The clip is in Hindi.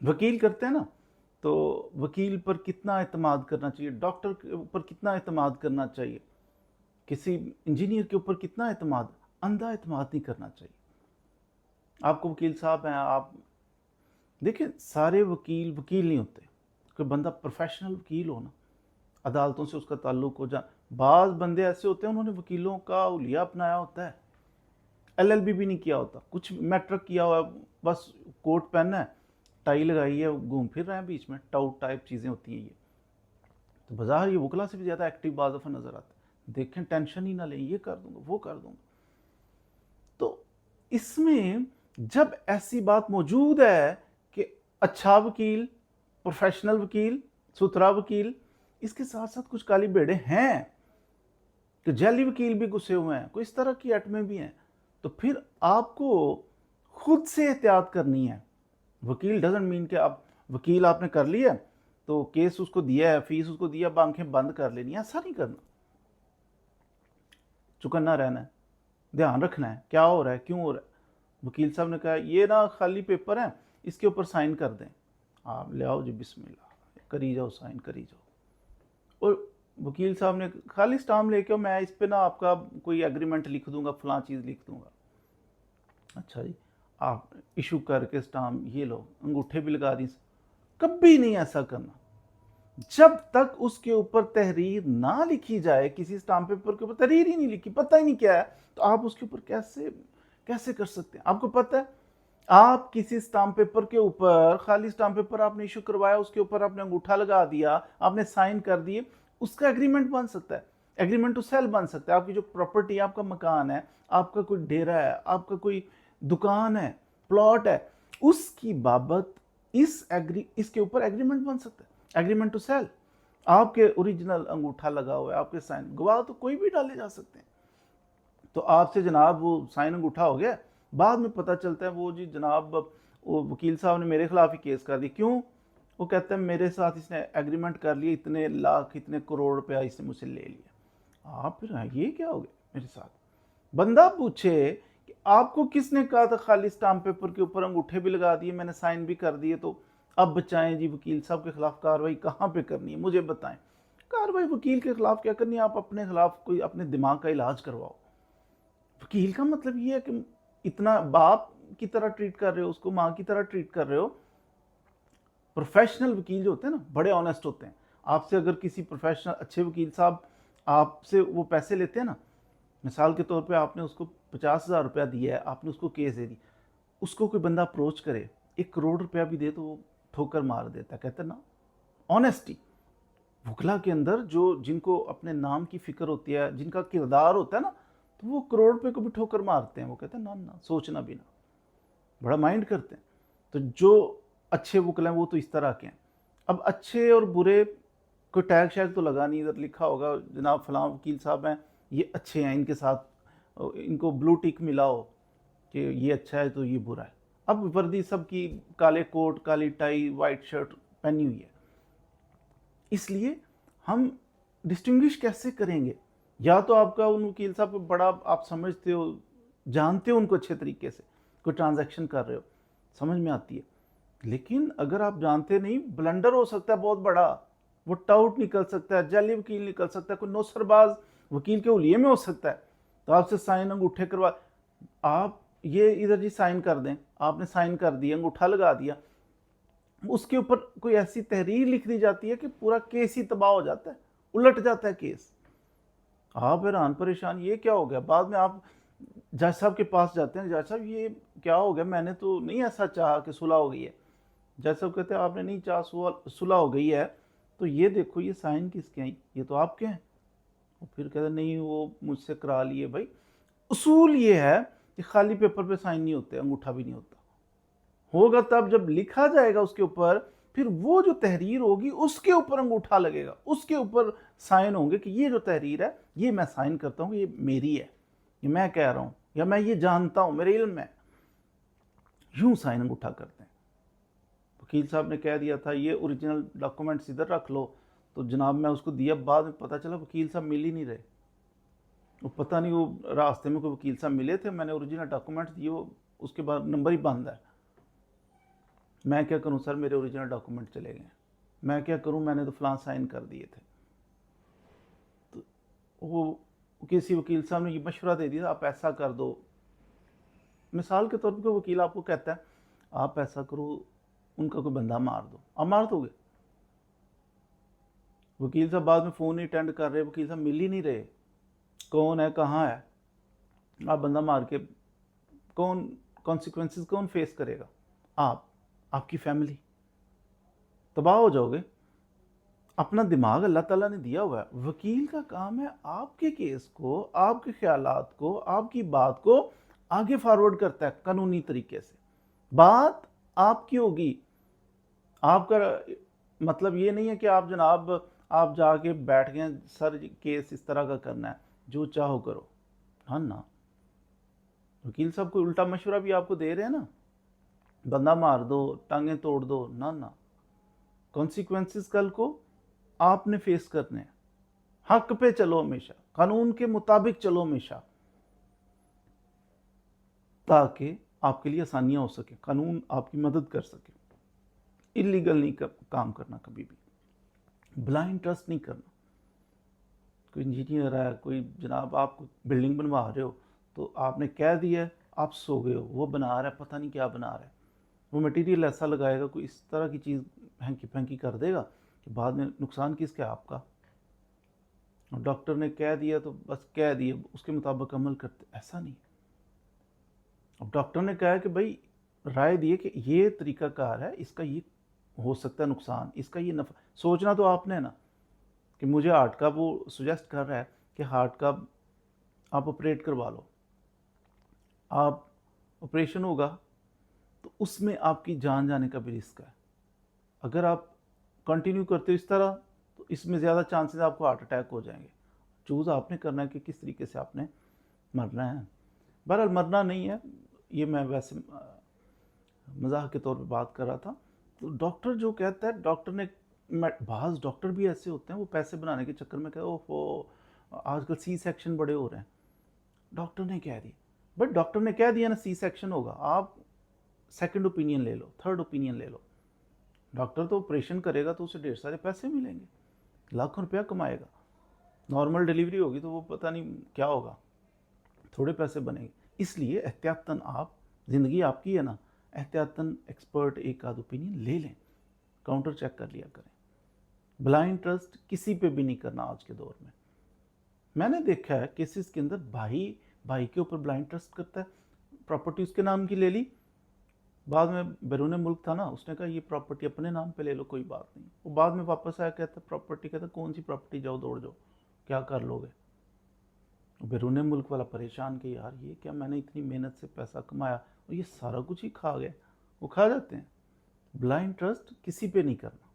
वकील करते हैं ना, तो वकील पर कितना एतमाद करना चाहिए, डॉक्टर के ऊपर कितना एतमाद करना चाहिए, किसी इंजीनियर के ऊपर कितना एतमाद, अंधा एतमाद नहीं करना चाहिए। आपको वकील साहब हैं, आप देखिए सारे वकील वकील नहीं होते। कोई बंदा प्रोफेशनल वकील हो ना, अदालतों से उसका ताल्लुक हो जा, बाज़ बंदे ऐसे होते हैं उन्होंने वकीलों का हुलिया अपनाया होता है, एलएलबी भी नहीं किया होता, कुछ मैट्रिक किया हुआ है, बस कोट पहनना है, टाई लगाई है, घूम फिर रहे हैं बीच में, टाउट टाइप चीज़ें होती हैं ये। तो बाजार ये वकला से भी ज़्यादा एक्टिव बाज़ दफ़ा नज़र आता है, देखें टेंशन ही ना लें, ये कर दूंगा वो कर दूंगा। तो इसमें जब ऐसी बात मौजूद है कि अच्छा वकील, प्रोफेशनल वकील, सुथरा वकील, इसके साथ साथ कुछ काली बेड़े हैं कि जैली वकील भी घुसे हुए हैं, कोई इस तरह की एटमें भी हैं, तो फिर आपको खुद से एहतियात करनी है। वकील डजंट मीन कि आप वकील आपने कर लिया तो केस उसको दिया है, फीस उसको दिया, आंखें बंद कर लेनी, ऐसा नहीं करना। चुकन्ना रहना है, ध्यान रखना है क्या हो रहा है, क्यों हो रहा है। वकील साहब ने कहा ये ना खाली पेपर है, इसके ऊपर साइन कर दें, आप ले आओ जी, बिस्मिल्लाह करी जाओ, साइन करी जाओ। और वकील साहब ने खाली स्टाम्प लेके, मैं इस पे ना आपका कोई एग्रीमेंट लिख दूंगा, फलां चीज़ लिख दूंगा। अच्छा जी, आप इशू करके स्टाम्प ये लो, अंगूठे भी लगा दी। कभी नहीं ऐसा करना, जब तक उसके ऊपर तहरीर ना लिखी जाए, किसी स्टाम्प पेपर के ऊपर तहरीर ही नहीं लिखी, पता ही नहीं क्या है, तो आप उसके ऊपर कैसे कैसे कर सकते हैं। आपको पता है, आप किसी स्टाम्प पेपर के ऊपर, खाली स्टाम्प पेपर आपने इशू करवाया, उसके ऊपर आपने अंगूठा लगा दिया, आपने साइन कर दिए, उसका एग्रीमेंट बन सकता है, एग्रीमेंट टू सेल बन सकता है। आपकी जो प्रॉपर्टी, आपका मकान है, आपका कोई डेरा है, आपका कोई दुकान है, प्लॉट है, उसकी बाबत इसके ऊपर एग्रीमेंट बन सकता है, एग्रीमेंट टू सेल। आपके ओरिजिनल अंगूठा लगा हुआ है, आपके साइन, गवाह तो कोई भी डाले जा सकते हैं। तो आपसे जनाब वो साइन अंगूठा हो गया, बाद में पता चलता है वो जी जनाब वो वकील साहब ने मेरे खिलाफ ही केस कर दी, क्यों? वो कहते हैं मेरे साथ इसने एग्रीमेंट कर लिया, इतने लाख इतने करोड़ रुपया इसने मुझसे ले लिया। आप फिर ये क्या हो गया मेरे साथ? बंदा पूछे कि आपको किसने कहा था खाली स्टाम्प पेपर के ऊपर अंगूठे भी लगा दिए, मैंने साइन भी कर दिए, तो अब बचाएं जी, वकील साहब के खिलाफ कार्रवाई कहाँ पे करनी है, मुझे बताएं। कार्रवाई वकील के खिलाफ क्या करनी है, आप अपने खिलाफ कोई अपने दिमाग का इलाज करवाओ। वकील का मतलब ये है कि इतना बाप की तरह ट्रीट कर रहे हो उसको, माँ की तरह ट्रीट कर रहे हो। प्रोफेशनल वकील जो होते हैं ना, बड़े ऑनेस्ट होते हैं। आपसे अगर किसी प्रोफेशनल अच्छे वकील साहब आपसे वो पैसे लेते हैं ना, मिसाल के तौर पे आपने उसको 50,000 रुपया दिया है, आपने उसको केस दे दी, उसको कोई बंदा अप्रोच करे 1 करोड़ रुपया भी दे तो वो ठोकर मार देता है। कहते हैं ना, ऑनेस्टी। वकला के अंदर जो जिनको अपने नाम की फिक्र होती है, जिनका किरदार होता है ना, तो वो करोड़ रुपये को भी ठोकर मारते हैं। वो कहते हैं ना ना, सोचना भी ना, बड़ा माइंड करते हैं। तो जो अच्छे वकील हैं वो तो इस तरह के हैं। अब अच्छे और बुरे कोई टैग शैग तो लगा नहीं, इधर लिखा होगा जनाब फलां वकील साहब हैं, ये अच्छे हैं, इनके साथ इनको ब्लू टिक मिलाओ कि ये अच्छा है तो ये बुरा है। अब वर्दी सबकी काले कोट, काली टाई, वाइट शर्ट पहनी हुई है, इसलिए हम डिस्टिंग्विश कैसे करेंगे? या तो आपका उन वकील साहब को बड़ा आप समझते हो, जानते हो उनको अच्छे तरीके से, कोई ट्रांजैक्शन कर रहे हो, समझ में आती है। लेकिन अगर आप जानते नहीं, ब्लंडर हो सकता है बहुत बड़ा, वो टाउट निकल सकता है, जाली वकील निकल सकता है, कोई नौसरबाज वकील के उलिये में हो सकता है, तो आपसे साइन अंगूठे करवा, आप ये इधर जी साइन कर दें, आपने साइन कर दिया, अंगूठा लगा दिया, उसके ऊपर कोई ऐसी तहरीर लिख दी जाती है कि पूरा केस ही तबाह हो जाता है, उलट जाता है केस। आप हैरान परेशान, ये क्या हो गया। बाद में आप जज साहब के पास जाते हैं, जज साहब ये क्या हो गया, मैंने तो नहीं ऐसा चाहा कि सुलह हो गई है। जज साहब कहते हैं आपने नहीं चाहा सुलह हो गई है, तो ये देखो ये साइन किसके हैं, ये तो आपके हैं। और फिर कहते नहीं वो मुझसे करा लिए। भाई उसूल ये है कि खाली पेपर पे साइन नहीं होते, अंगूठा भी नहीं होता, होगा तब जब लिखा जाएगा उसके ऊपर, फिर वो जो तहरीर होगी उसके ऊपर अंगूठा लगेगा, उसके ऊपर साइन होंगे कि ये जो तहरीर है ये मैं साइन करता हूँ, ये मेरी है, ये मैं कह रहा हूँ, या मैं ये जानता हूँ, मेरे इल्म में। यूं साइन अंगूठा करते हैं। वकील साहब ने कह दिया था ये ओरिजिनल डॉक्यूमेंट्स इधर रख लो, तो जनाब मैं उसको दिया, बाद में पता चला वकील साहब मिल ही नहीं रहे। वो पता नहीं, वो रास्ते में कोई वकील साहब मिले थे, मैंने ओरिजिनल डॉक्यूमेंट्स दिए, वो उसके बाद नंबर ही बंद है। मैं क्या करूं सर, मेरे ओरिजिनल डॉक्यूमेंट चले गए, मैं क्या करूं, मैंने तो फलां साइन कर दिए थे। तो वो किसी वकील साहब ने ये मशवरा दे दिया, आप ऐसा कर दो। मिसाल के तौर पर कोई वकील आपको कहता है आप ऐसा करो, उनका कोई बंदा मार दो, आप मार दोगे? वकील साहब बाद में फ़ोन नहीं अटेंड कर रहे, वकील साहब मिल ही नहीं रहे, कौन है कहाँ है, आप बंदा मार के कौन कॉन्सिक्वेंसेस कौन फेस करेगा? आप, आपकी फैमिली, तबाह हो जाओगे। अपना दिमाग अल्लाह ताला ने दिया हुआ है। वकील का काम है आपके केस को, आपके ख्यालात को, आपकी बात को आगे फॉरवर्ड करता है कानूनी तरीके से। बात आपकी होगी, आपका मतलब ये नहीं है कि आप जनाब आप जाके बैठ गए सर केस इस तरह का करना है, जो चाहो करो। हाँ ना, वकील साहब कोई उल्टा मशवरा भी आपको दे रहे हैं ना, बंदा मार दो, टांगें तोड़ दो, ना ना, कॉन्सिक्वेंसेस कल को आपने फेस करने हैं। हक पे चलो हमेशा, कानून के मुताबिक चलो हमेशा, ताकि आपके लिए आसानियां हो सके, कानून आपकी मदद कर सके। इलीगल नहीं काम करना, कभी भी ब्लाइंड ट्रस्ट नहीं करना। कोई इंजीनियर है, कोई जनाब आप बिल्डिंग बनवा रहे हो, तो आपने कह दिया है, आप सो गए हो, वो बना रहा है, पता नहीं क्या बना रहा है, वो मटेरियल ऐसा लगाएगा, कोई इस तरह की चीज़ हैंकी फैंकी कर देगा कि बाद में नुकसान किसका? आपका। और डॉक्टर ने कह दिया तो बस कह दिया, उसके मुताबिक अमल करते, ऐसा नहीं। अब डॉक्टर ने कहा है कि भाई राय दी है कि ये तरीकाकार है, इसका ये हो सकता है नुकसान, इसका ये नफ़ा, सोचना तो आपने ना कि मुझे हार्ट का वो सुजेस्ट कर रहा है कि हार्ट का आप ऑपरेट करवा लो, आप ऑपरेशन होगा तो उसमें आपकी जान जाने का भी रिस्क है। अगर आप कंटिन्यू करते हो इस तरह, तो इसमें ज़्यादा चांसेस आपको हार्ट अटैक हो जाएंगे। चूज़ आपने करना है कि किस तरीके से आपने मरना है। बहरहाल मरना नहीं है, ये मैं वैसे मजाक के तौर पे बात कर रहा था। तो डॉक्टर जो कहता है, डॉक्टर ने, बाज़ डॉक्टर भी ऐसे होते हैं, वो पैसे बनाने के चक्कर में कहे ओहो आजकल सी सेक्शन बड़े हो रहे हैं, डॉक्टर ने कह दिया। बट डॉक्टर ने कह दिया ना सी सेक्शन होगा, आप सेकंड ओपिनियन ले लो, थर्ड ओपिनियन ले लो। डॉक्टर तो ऑपरेशन करेगा तो उसे ढेर सारे पैसे मिलेंगे, लाखों रुपया कमाएगा। नॉर्मल डिलीवरी होगी तो वो पता नहीं क्या होगा, थोड़े पैसे बनेंगे। इसलिए एहतियातन आप, ज़िंदगी आपकी है ना, एहतियातन एक्सपर्ट एक आध ओपिनियन ले लें, काउंटर चेक कर लिया करें। ब्लाइंड ट्रस्ट किसी पे भी नहीं करना आज के दौर में। मैंने देखा है केसेस के अंदर भाई के ऊपर ब्लाइंड ट्रस्ट करता है, प्रॉपर्टी उसके नाम की ले ली, बाद में बैरून मुल्क था ना, उसने कहा ये प्रॉपर्टी अपने नाम पे ले लो, कोई बात नहीं। वो बाद में वापस आया, कहता प्रॉपर्टी, कहता कौन सी प्रॉपर्टी, जाओ दौड़ जाओ, क्या कर लोगे? बैरून मुल्क वाला परेशान कि यार ये क्या, मैंने इतनी मेहनत से पैसा कमाया और ये सारा कुछ ही खा गया। वो खा जाते हैं। ब्लाइंड ट्रस्ट किसी पे नहीं करना।